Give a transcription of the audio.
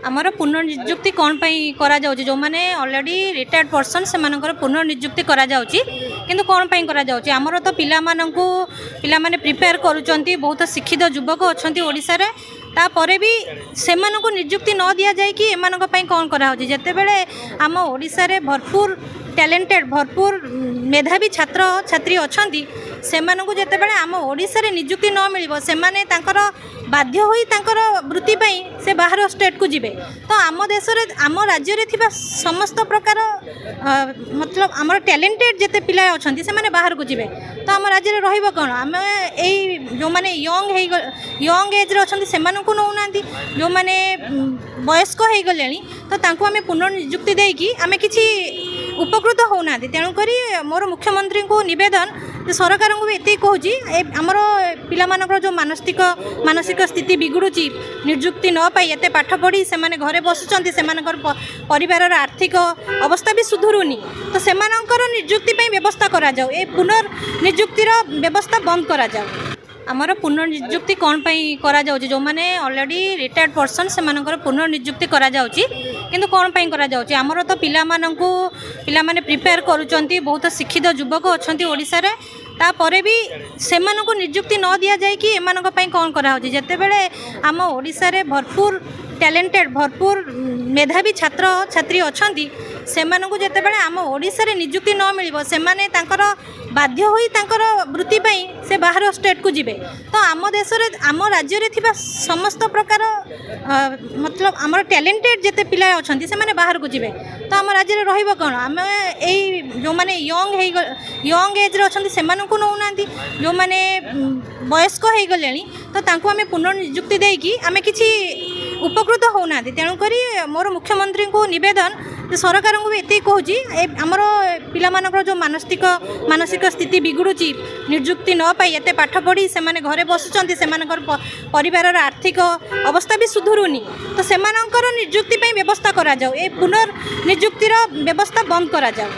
आमर पुनर्निजुक्ति कौन करा जाउची जो माने ऑलरेडी रिटायर्ड पर्सन से मानकर पुनर्निजुक्ति करा जाउची किंतु कौन करा जाउची आमर तो पिला माने प्रिपेयर करूचंती बहुत शिक्षित युवक अछंती ओडिसा रे तापरे भी सेमानकु निजुक्ति न दिया जाय कि एमानक पई कौन करा होची जेते बेले आम ओडिसा रे भरपूर टैलेंटेड भरपूर मेधावी छात्र छात्री अछंती सेमानकु जेते बेले आम ओडिसा रे निजुक्ति न मिलिबो सेमाने तांकर बाध्य होई तांकर वृत्ति पई से बाहर स्टेट को जिबे तो आम देश रे आम राज्य रे थिबा समस्त प्रकार मतलब आम टैलेंटेड जेते पिला अछंती से माने बाहर को जिबे तो आम राज्य रे रहिबो कोन आम एई जो माने यंग एज रे अछंती सेमानकु नौ नांती जो माने वयस्क हे गलेनी तो तांको आमे पुनर्निजुक्ति देई कि आमे किछि उपकृत होना तेणुक मोर मुख्यमंत्री को निवेदन सरकार को भी ये कहूँ आमर पिला जो मानसिक स्थिति बिगुड़ी निजुक्ति न पाई एत पाठ पढ़ी से घरे बसुँच से परिवार आर्थिक अवस्था भी सुधुरुनी तो से निजुक्ति व्यवस्था करा जाऊ ए पुनर्निजुक्तिर व्यवस्था बंद करा जाऊ आमर पुनर्निजुक्ति कौन करा जाउची जो माने ऑलरेडी रिटायर्ड पर्सन से मानकर पुनर्निजुक्ति करा जाउची किंतु कौन करा जाउची आमर तो पिला माने प्रिपेयर करूचंती बहुत शिक्षित युवक अछंती ओडिसा रे तापरे भी सेमानकु निजुक्ति न दिया जाय कि एमानक पई कौन करा होची जेते बेले आम ओडिसा रे भरपूर टैलेंटेड भरपूर मेधावी छात्र छात्री अछंती सेमानकु जेते बेले आम ओडिसा रे निजुक्ति न मिलिबो सेमाने तांकर बाध्य होई तांकर वृत्ति पई से बाहर स्टेट को जिबे तो आम देश रे आम राज्य रे थिबा समस्त प्रकार मतलब आम टैलेंटेड जेते पिला अछंती से माने बाहर को जिबे तो आम राज्य रे रहिबो कोन आम एई जो माने यंग एज रे अछंती सेमानकु नौ नांती जो माने वयस्क हे गलेनी तो तांको आमे पुनर्निजुक्ति देई कि आमे किछि उपकृत होना तेणुक मोर मुख्यमंत्री को निवेदन सरकार को भी ये कहूँ आमर पिला जो मानसिक स्थिति बिगुड़ी निजुक्ति न पाई एत पाठ पढ़ी से घरे बसुँच से परिवार आर्थिक अवस्था भी सुधुरुनी तो से निजुक्ति व्यवस्था करा जाऊ ए पुनर्निजुक्तिर व्यवस्था बंद करा जाऊ।